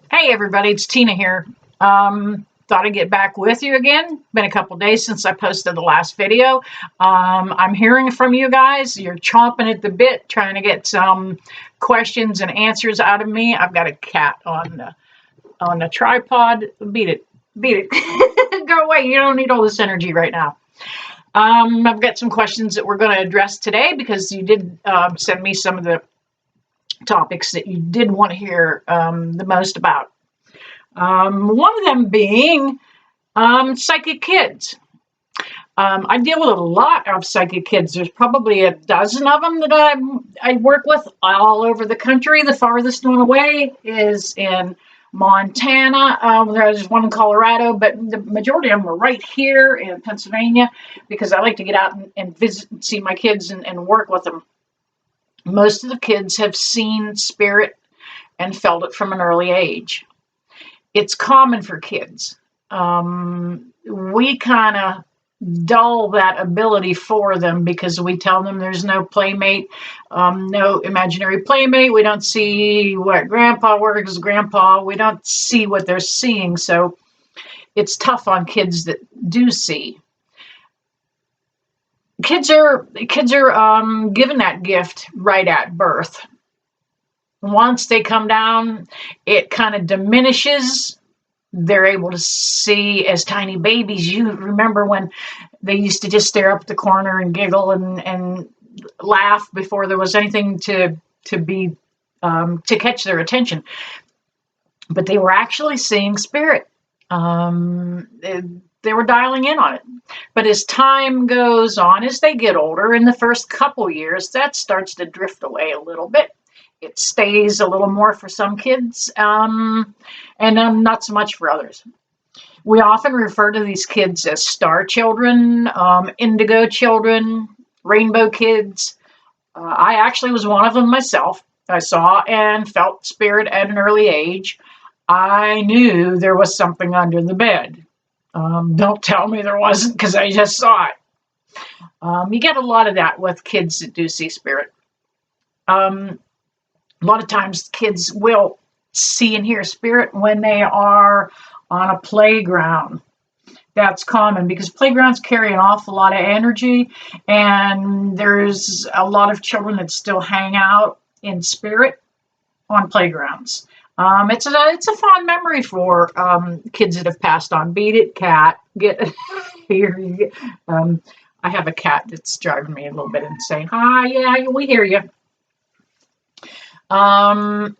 Hey everybody, it's Tina here. Thought I'd get back with you again. Been a couple days since I posted the last video. I'm hearing from you guys. You're chomping at the bit, trying to get some questions and answers out of me. I've got a cat on the tripod. Beat it. Go away. You don't need all this energy right now. I've got some questions that we're going to address today because you did send me some of the topics that you did want to hear the most about. One of them being psychic kids. I deal with a lot of psychic kids. There's probably a dozen of them that I work with all over the country. The farthest one away is in Montana. There's one in Colorado, but the majority of them are right here in Pennsylvania because I like to get out and visit and see my kids and work with them. Most of the kids have seen spirit and felt it from an early age. It's common for kids. We kind of dull that ability for them because we tell them there's no playmate, no imaginary playmate. We don't see what grandpa works as grandpa. We don't see what they're seeing. So it's tough on kids that do see. Kids are given that gift right at birth. Once they come down, it kind of diminishes. They're able to see as tiny babies. You remember when they used to just stare up at the corner and giggle and laugh before there was anything to catch their attention. But they were actually seeing spirit. They were dialing in on it. But as time goes on, as they get older, in the first couple years, that starts to drift away a little bit. It stays a little more for some kids, and not so much for others. We often refer to these kids as star children, indigo children, rainbow kids. I actually was one of them myself. I saw and felt spirit at an early age. I knew there was something under the bed. Don't tell me there wasn't because I just saw it. You get a lot of that with kids that do see spirit. A lot of times kids will see and hear spirit when they are on a playground. That's common because playgrounds carry an awful lot of energy, and there's a lot of children that still hang out in spirit on playgrounds. It's a fond memory for kids that have passed on. Beat it, cat. Get here. I have a cat that's driving me a little bit insane. Hi, yeah, we hear you. But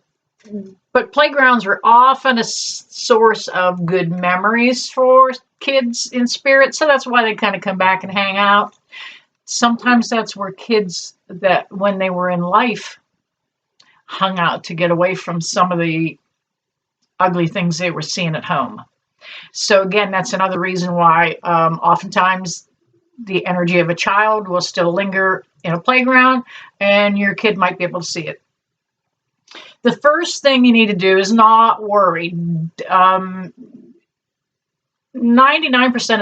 playgrounds are often a source of good memories for kids in spirit, so that's why they kind of come back and hang out. Sometimes that's where kids that when they were in life hung out to get away from some of the ugly things they were seeing at home. So again, that's another reason why oftentimes the energy of a child will still linger in a playground and your kid might be able to see it. The first thing you need to do is not worry. 99%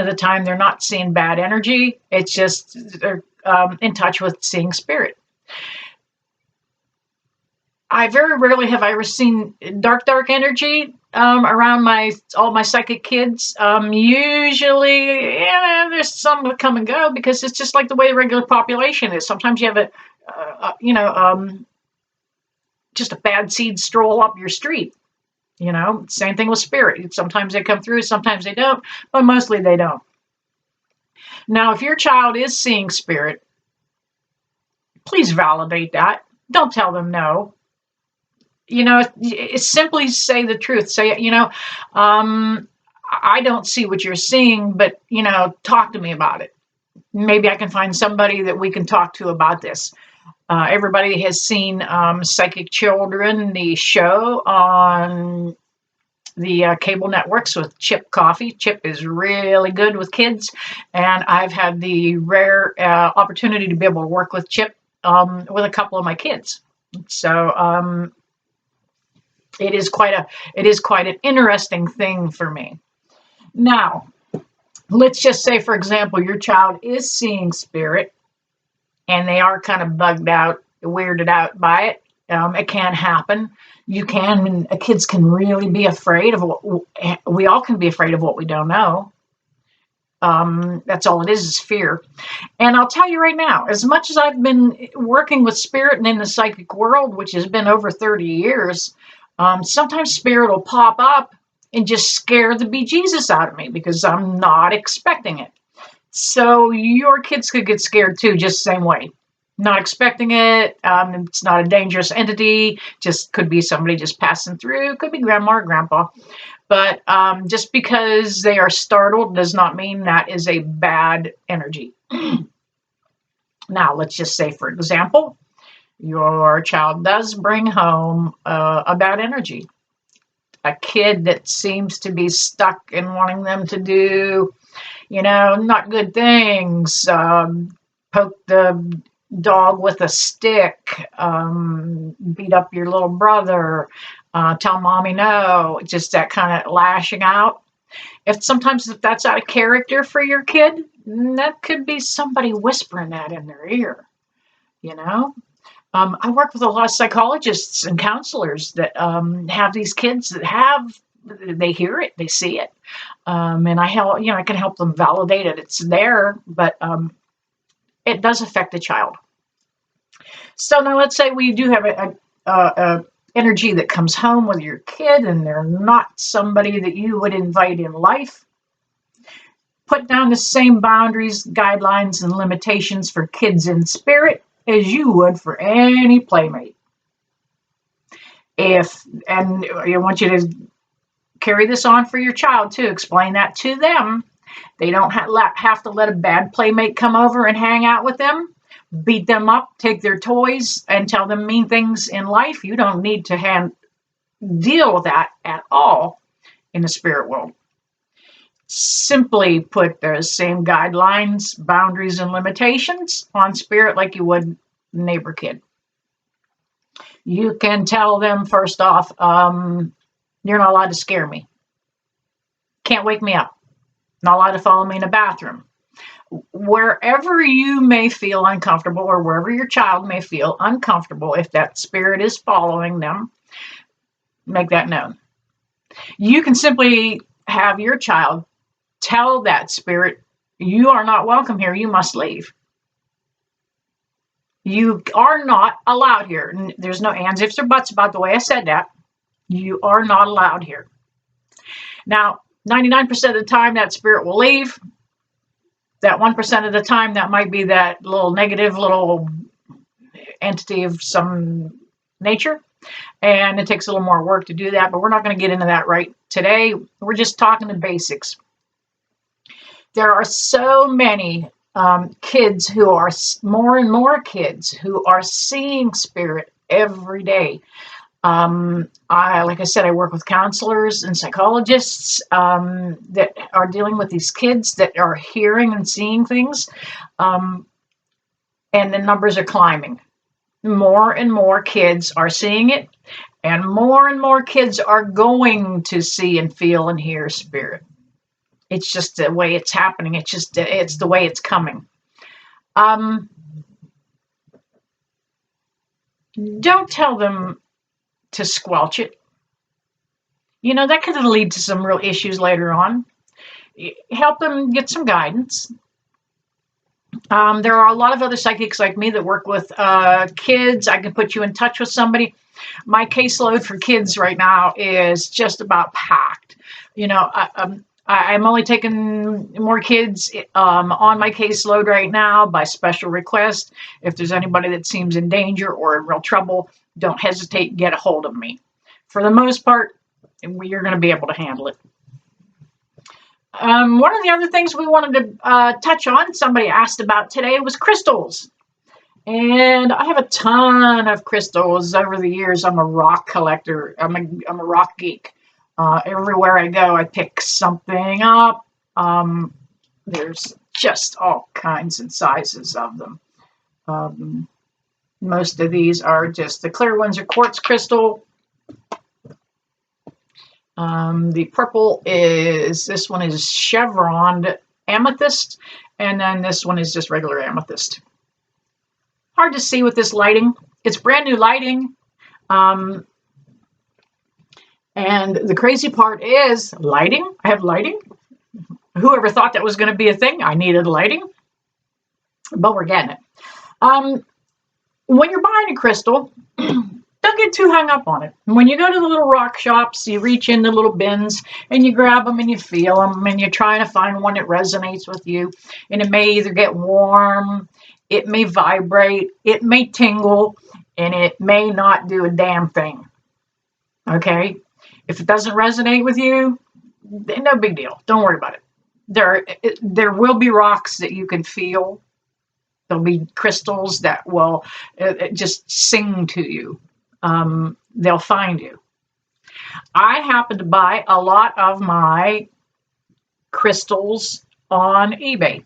of the time, they're not seeing bad energy. It's just they're in touch with seeing spirit. I very rarely have I ever seen dark energy around all my psychic kids. Usually, yeah, there's some that come and go because it's just like the way the regular population is. Sometimes you have just a bad seed stroll up your street. Same thing with spirit. Sometimes they come through, sometimes they don't, but mostly they don't. Now, if your child is seeing spirit, please validate that. Don't tell them no. Simply say the truth. Say, I don't see what you're seeing, but, talk to me about it. Maybe I can find somebody that we can talk to about this. Everybody has seen Psychic Children, the show on the cable networks with Chip Coffee. Chip is really good with kids, and I've had the rare opportunity to be able to work with Chip with a couple of my kids. So it is quite an interesting thing for me. Now, let's just say, for example, your child is seeing spirit and they are kind of bugged out, weirded out by it. It can happen. Kids can really be afraid of we all can be afraid of what we don't know. That's all it is fear. And I'll tell you right now, as much as I've been working with spirit and in the psychic world, which has been over 30 years, sometimes spirit will pop up and just scare the bejesus out of me because I'm not expecting it. So your kids could get scared too, just the same way. Not expecting it. It's not a dangerous entity. Just could be somebody just passing through. Could be grandma or grandpa. But just because they are startled does not mean that is a bad energy. Now, let's just say, for example, your child does bring home a bad energy. A kid that seems to be stuck in wanting them to do, not good things. Poke the dog with a stick, beat up your little brother, tell mommy no, just that kind of lashing out. If that's out of character for your kid, that could be somebody whispering that in their ear, I work with a lot of psychologists and counselors that have these kids that they hear it, they see it, and I can help them validate it. It's there, but it does affect the child. So now let's say we do have a energy that comes home with your kid and they're not somebody that you would invite in life. Put down the same boundaries, guidelines, and limitations for kids in spirit as you would for any playmate. And I want you to carry this on for your child too. Explain that to them. They don't have to let a bad playmate come over and hang out with them, beat them up, take their toys, and tell them mean things in life. You don't need to deal with that at all in the spirit world. Simply put the same guidelines, boundaries, and limitations on spirit like you would neighbor kid. You can tell them, first off, you're not allowed to scare me. Can't wake me up. Not allowed to follow me in the bathroom. Wherever you may feel uncomfortable, or wherever your child may feel uncomfortable, if that spirit is following them, make that known. You can simply have your child tell that spirit, you are not welcome here, you must leave. You are not allowed here. There's no ands, ifs, or buts about the way I said that. You are not allowed here. Now, 99% of the time that spirit will leave. That 1% of the time that might be that little negative little entity of some nature. And it takes a little more work to do that, but we're not going to get into that right today. We're just talking the basics. There are so many kids who are more and more kids who are seeing spirit every day. Like I said, I work with counselors and psychologists that are dealing with these kids that are hearing and seeing things, and the numbers are climbing. More and more kids are seeing it, and more kids are going to see and feel and hear spirit. It's just the way it's happening. It's the way it's coming. Don't tell them to squelch it. That could lead to some real issues later on. Help them get some guidance. There are a lot of other psychics like me that work with kids. I can put you in touch with somebody. My caseload for kids right now is just about packed. I'm only taking more kids on my caseload right now by special request. If there's anybody that seems in danger or in real trouble, don't hesitate, get a hold of me. For the most part, you're going to be able to handle it. One of the other things we wanted to touch on, somebody asked about today, was crystals. And I have a ton of crystals over the years. I'm a rock collector. I'm a rock geek. Everywhere I go, I pick something up. There's just all kinds and sizes of them. Most of these are just, the clear ones are quartz crystal. The purple this one is chevroned amethyst, and then this one is just regular amethyst. Hard to see with this lighting. It's brand new lighting. Um, and the crazy part is lighting. I have lighting. Whoever thought that was going to be a thing? I needed lighting, but we're getting it. When you're buying a crystal, don't get too hung up on it. When you go to the little rock shops, you reach in the little bins and you grab them and you feel them and you're trying to find one that resonates with you. And it may either get warm, it may vibrate, it may tingle, and it may not do a damn thing. Okay? If it doesn't resonate with you, no big deal. Don't worry about it. There will be rocks that you can feel. There'll be crystals that will just sing to you. They'll find you. I happen to buy a lot of my crystals on eBay.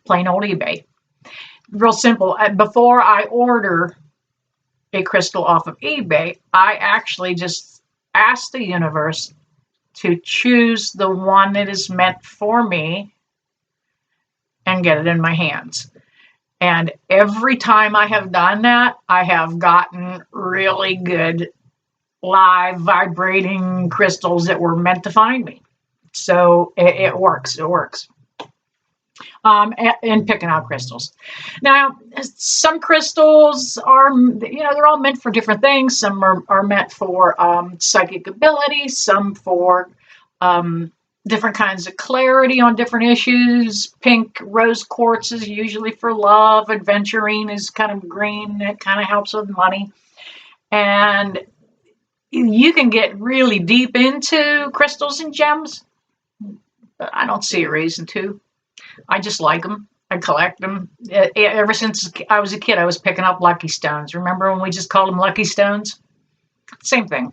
Plain old eBay. Real simple. Before I order a crystal off of eBay, I actually just ask the universe to choose the one that is meant for me and get it in my hands. And every time I have done that, I have gotten really good live vibrating crystals that were meant to find me. So it works. It works. And picking out crystals. Now, some crystals are, they're all meant for different things. Some are meant for psychic ability, some for different kinds of clarity on different issues. Pink rose quartz is usually for love. Adventurine is kind of green. It kind of helps with money. And you can get really deep into crystals and gems. I don't see a reason to. I just like them. I collect them. Ever since I was a kid, I was picking up lucky stones. Remember when we just called them lucky stones? Same thing.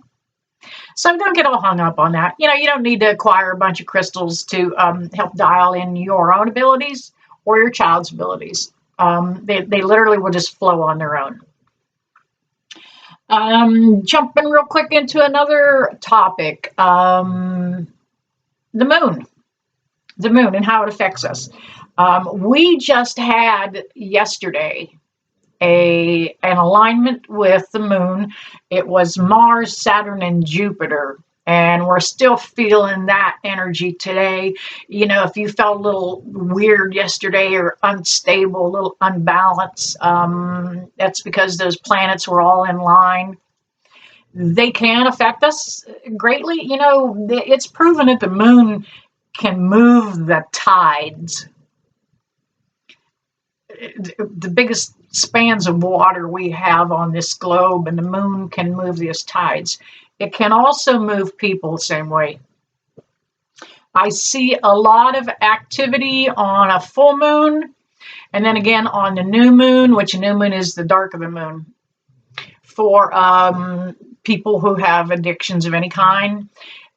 So don't get all hung up on that. You don't need to acquire a bunch of crystals to help dial in your own abilities or your child's abilities. They literally will just flow on their own. Jumping real quick into another topic. The moon. The moon and how it affects us. We just had yesterday an alignment with the moon. It was Mars, Saturn, and Jupiter. And we're still feeling that energy today. If you felt a little weird yesterday or unstable, a little unbalanced, that's because those planets were all in line. They can affect us greatly. It's proven that the moon can move the tides. The biggest spans of water we have on this globe, and the moon can move these tides. It can also move people the same way. I see a lot of activity on a full moon, and then again on the new moon, which new moon is the dark of the moon, for people who have addictions of any kind.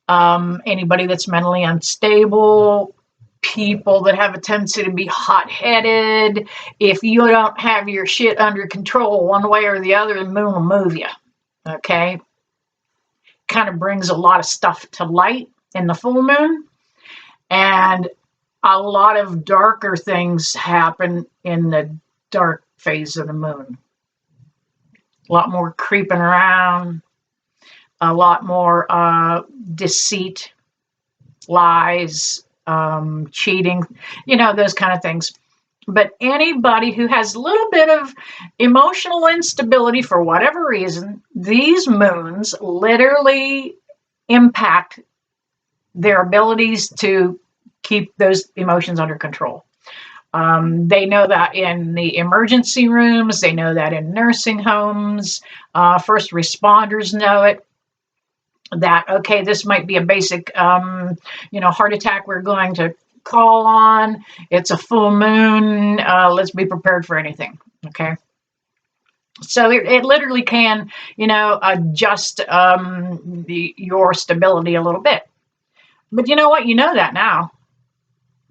Anybody that's mentally unstable, people that have a tendency to be hot-headed. If you don't have your shit under control one way or the other, the moon will move you. Okay? Kind of brings a lot of stuff to light in the full moon. And a lot of darker things happen in the dark phase of the moon. A lot more creeping around. A lot more deceit, lies, cheating, those kind of things. But anybody who has a little bit of emotional instability for whatever reason, these moons literally impact their abilities to keep those emotions under control. They know that in the emergency rooms. They know that in nursing homes. First responders know it. That, okay, this might be a basic, heart attack we're going to call on. It's a full moon. Let's be prepared for anything. Okay. So it literally can, adjust your stability a little bit. But you know what? You know that now.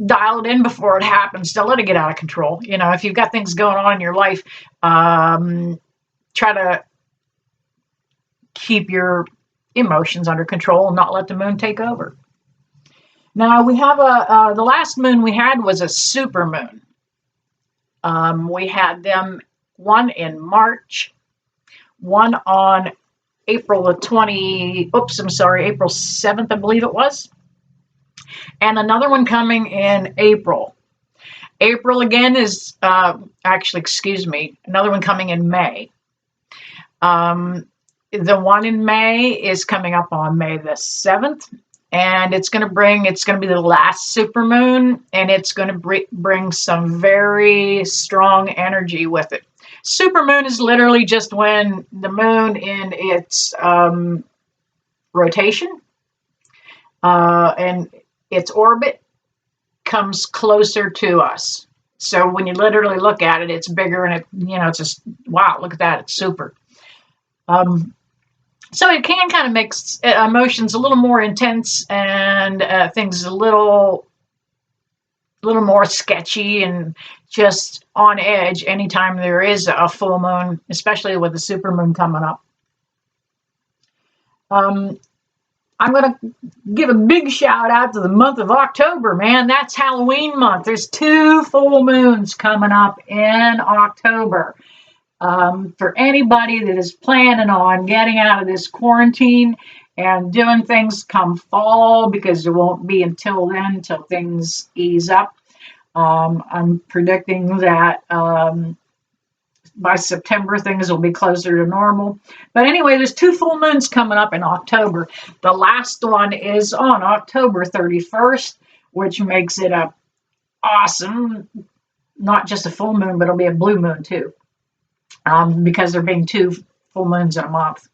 Dial it in before it happens. Don't let it get out of control. If you've got things going on in your life, try to keep your emotions under control and not let the moon take over. Now we have the last moon we had was a super moon. We had them one in March, one on April the 20, oops, I'm sorry, April 7th, I believe it was. And another one coming in April. April again is, actually, excuse me, another one coming in May. The one in May is coming up on May the 7th. And it's going to be the last supermoon, and it's going to bring some very strong energy with it. Supermoon is literally just when the moon in its rotation and its orbit comes closer to us. So when you literally look at it, it's bigger, and it's just, wow, look at that, it's super. So it can kind of make emotions a little more intense, and things a little more sketchy and just on edge anytime there is a full moon, especially with the supermoon coming up. I'm going to give a big shout out to the month of October, man. That's Halloween month. There's 2 full moons coming up in October. For anybody that is planning on getting out of this quarantine and doing things come fall, because it won't be until then until things ease up. I'm predicting that by September things will be closer to normal. But anyway, there's 2 full moons coming up in October. The last one is on October 31st, which makes it a awesome, not just a full moon, but it'll be a blue moon too. Because there being 2 full moons in a month.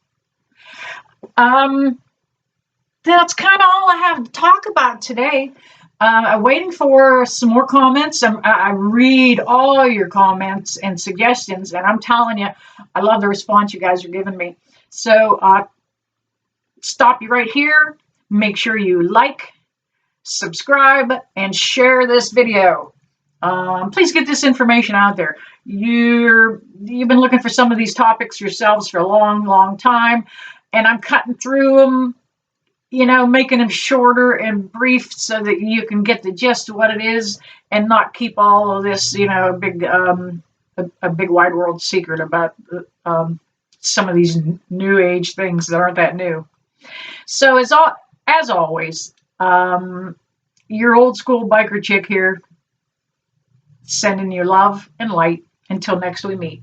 That's kind of all I have to talk about today. I'm waiting for some more comments. I read all your comments and suggestions, and I'm telling you, I love the response you guys are giving me. So stop you right here. Make sure you like, subscribe, and share this video. Please get this information out there. You've been looking for some of these topics yourselves for a long, long time, and I'm cutting through them, making them shorter and brief so that you can get the gist of what it is and not keep all of this, a big wide world secret about some of these new age things that aren't that new. So as always, your old school biker chick here, sending you love and light until next we meet.